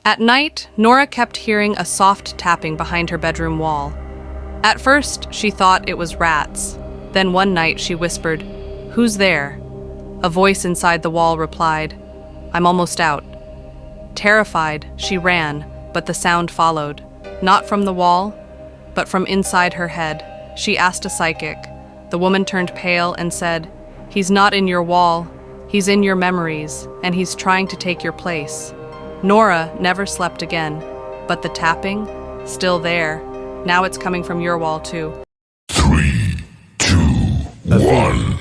At night, Nora kept hearing a soft tapping behind her bedroom wall. At first, she thought it was rats. Then one night she whispered, "Who's there?" A voice inside the wall replied, "I'm almost out." Terrified, she ran, but the sound followed, not from the wall, but from inside her head. She asked a psychic. The woman turned pale and said, "He's not in your wall. He's in your memories, and he's trying to take your place." Nora never slept again, but the tapping, still there. Now it's coming from your wall too. 3, 2, 1.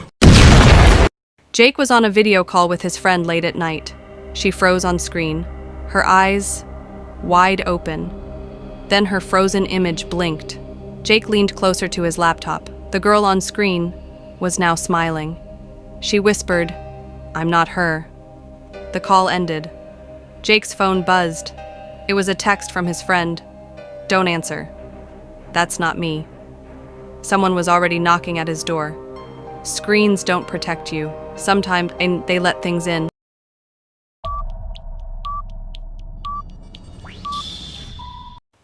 Jake was on a video call with his friend late at night. She froze on screen, her eyes wide open. Then her frozen image blinked. Jake leaned closer to his laptop. The girl on screen was now smiling. She whispered, "I'm not her." The call ended. Jake's phone buzzed. It was a text from his friend. "Don't answer. That's not me." Someone was already knocking at his door. Screens don't protect you. Sometimes they let things in.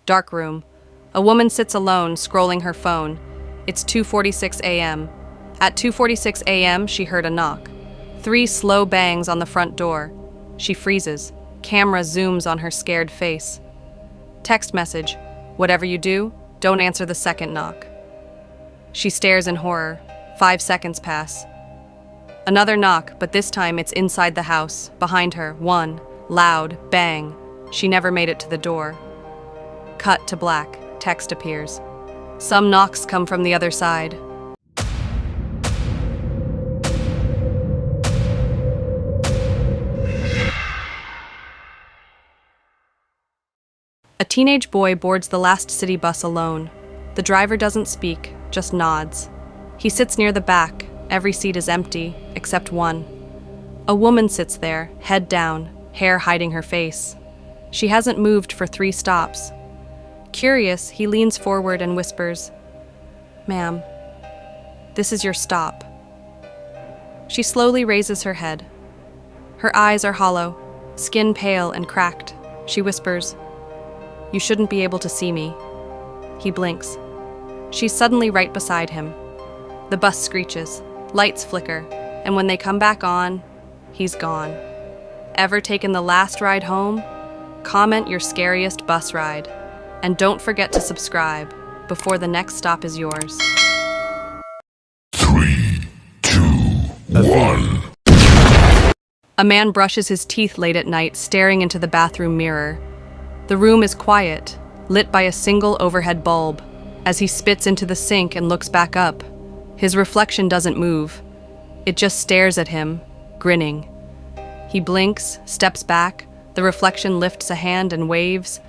Dark room. A woman sits alone, scrolling her phone. It's 2:46 a.m. At 2:46 a.m., she heard a knock. 3 slow bangs on the front door. She freezes. Camera zooms on her scared face. Text message, "Whatever you do, don't answer the second knock." She stares in horror. 5 seconds pass. Another knock, but this time it's inside the house. Behind her, 1 loud bang. She never made it to the door. Cut to black. Text appears. Some knocks come from the other side. A teenage boy boards the last city bus alone. The driver doesn't speak, just nods. He sits near the back. Every seat is empty, except one. A woman sits there, head down, hair hiding her face. She hasn't moved for 3 stops. Curious, he leans forward and whispers, "Ma'am, this is your stop." She slowly raises her head. Her eyes are hollow, skin pale and cracked. She whispers, "You shouldn't be able to see me." He blinks. She's suddenly right beside him. The bus screeches, lights flicker, and when they come back on, he's gone. Ever taken the last ride home? Comment your scariest bus ride. And don't forget to subscribe before the next stop is yours. 3, 2, 1. A man brushes his teeth late at night, staring into the bathroom mirror. The room is quiet, lit by a single overhead bulb. As he spits into the sink and looks back up, his reflection doesn't move. It just stares at him, grinning. He blinks, steps back. The reflection lifts a hand and waves,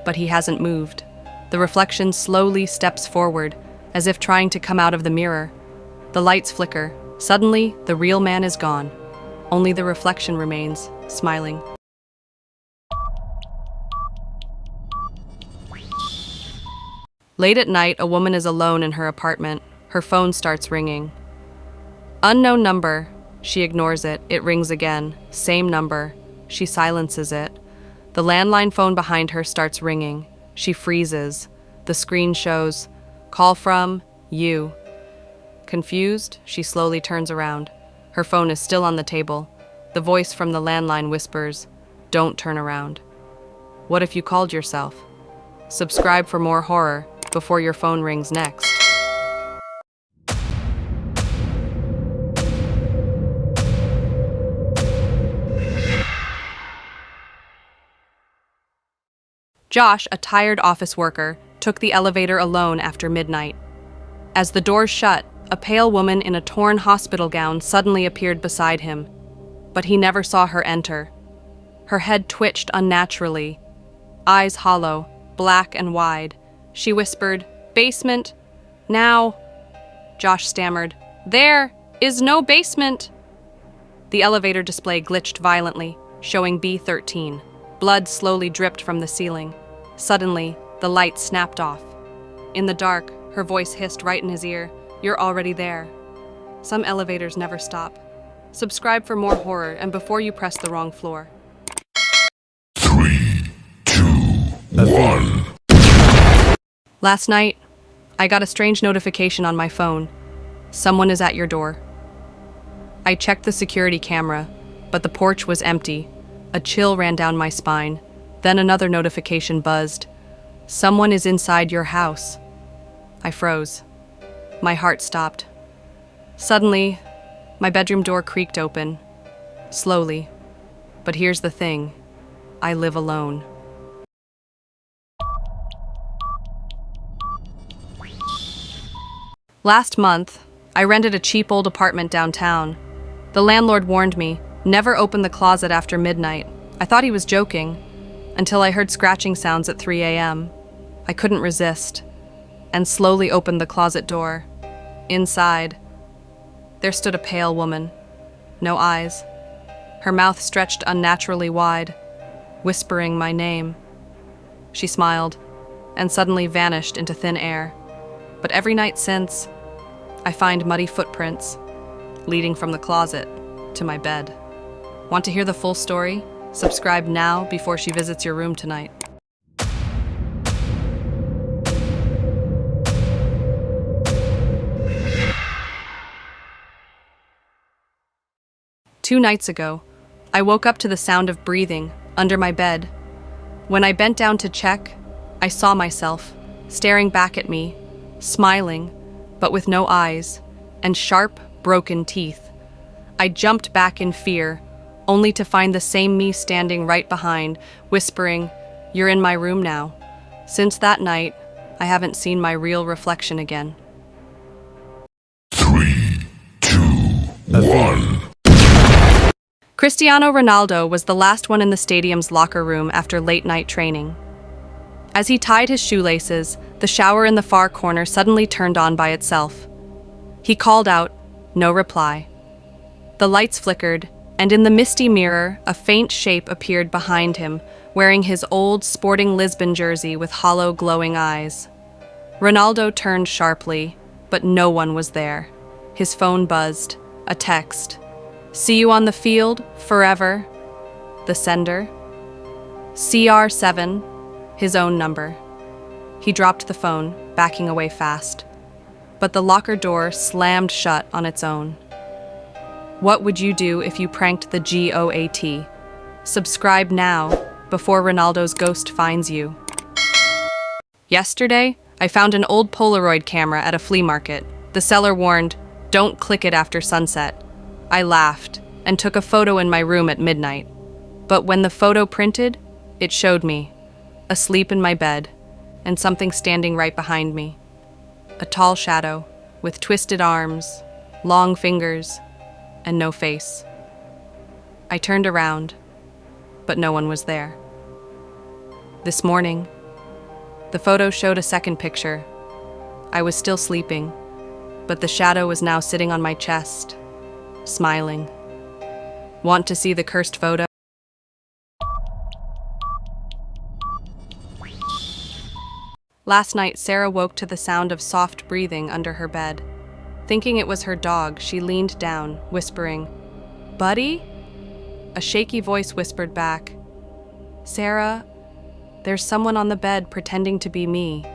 but he hasn't moved. The reflection slowly steps forward, as if trying to come out of the mirror. The lights flicker. Suddenly, the real man is gone. Only the reflection remains, smiling. Late at night, a woman is alone in her apartment. Her phone starts ringing. Unknown number. She ignores it. It rings again. Same number. She silences it. The landline phone behind her starts ringing. She freezes. The screen shows, "Call from you." Confused, she slowly turns around. Her phone is still on the table. The voice from the landline whispers, "Don't turn around." What if you called yourself? Subscribe for more horror before your phone rings next. Josh, a tired office worker, took the elevator alone after midnight. As the doors shut, a pale woman in a torn hospital gown suddenly appeared beside him, but he never saw her enter. Her head twitched unnaturally, eyes hollow, black and wide. She whispered, "Basement, now." Josh stammered, "There is no basement." The elevator display glitched violently, showing B13. Blood slowly dripped from the ceiling. Suddenly, the light snapped off. In the dark, her voice hissed right in his ear, "You're already there." Some elevators never stop. Subscribe for more horror and before you press the wrong floor. 3, 1. Last night, I got a strange notification on my phone. Someone is at your door. I checked the security camera, but the porch was empty. A chill ran down my spine. Then another notification buzzed. Someone is inside your house. I froze. My heart stopped. Suddenly, my bedroom door creaked open. Slowly. But here's the thing. I live alone. Last month, I rented a cheap old apartment downtown. The landlord warned me, never open the closet after midnight. I thought he was joking, until I heard scratching sounds at 3 a.m. I couldn't resist, and slowly opened the closet door. Inside, there stood a pale woman. No eyes. Her mouth stretched unnaturally wide, whispering my name. She smiled, and suddenly vanished into thin air. But every night since, I find muddy footprints leading from the closet to my bed. Want to hear the full story? Subscribe now before she visits your room tonight. Two nights ago, I woke up to the sound of breathing under my bed. When I bent down to check, I saw myself staring back at me, smiling, but with no eyes, and sharp, broken teeth. I jumped back in fear, only to find the same me standing right behind, whispering, "You're in my room now." Since that night, I haven't seen my real reflection again. 3, 2, 1. Cristiano Ronaldo was the last one in the stadium's locker room after late-night training. As he tied his shoelaces, the shower in the far corner suddenly turned on by itself. He called out, no reply. The lights flickered, and in the misty mirror, a faint shape appeared behind him, wearing his old Sporting Lisbon jersey with hollow, glowing eyes. Ronaldo turned sharply, but no one was there. His phone buzzed. A text. "See you on the field, forever." The sender. CR7, his own number. He dropped the phone, backing away fast. But the locker door slammed shut on its own. What would you do if you pranked the GOAT? Subscribe now, before Ronaldo's ghost finds you. Yesterday, I found an old Polaroid camera at a flea market. The seller warned, "Don't click it after sunset." I laughed and took a photo in my room at midnight. But when the photo printed, it showed me, asleep in my bed, and something standing right behind me. A tall shadow, with twisted arms, long fingers, and no face. I turned around, but no one was there. This morning, the photo showed a second picture. I was still sleeping, but the shadow was now sitting on my chest, smiling. Want to see the cursed photo? Last night, Sarah woke to the sound of soft breathing under her bed. Thinking it was her dog, she leaned down, whispering, "Buddy?" A shaky voice whispered back, "Sarah, there's someone on the bed pretending to be me."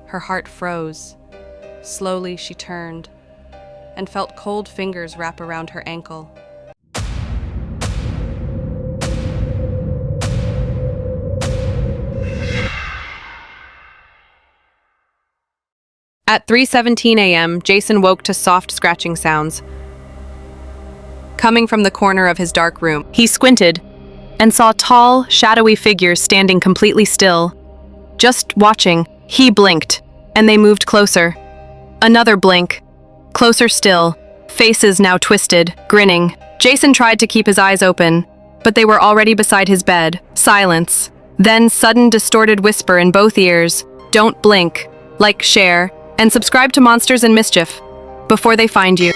Her heart froze. Slowly, she turned and felt cold fingers wrap around her ankle. At 3:17 a.m., Jason woke to soft scratching sounds coming from the corner of his dark room. He squinted and saw tall, shadowy figures standing completely still. Just watching, he blinked, and they moved closer. Another blink. Closer still, faces now twisted, grinning. Jason tried to keep his eyes open, but they were already beside his bed. Silence. Then sudden distorted whisper in both ears. "Don't blink. Like, share, and subscribe to Monsters and Mischief before they find you."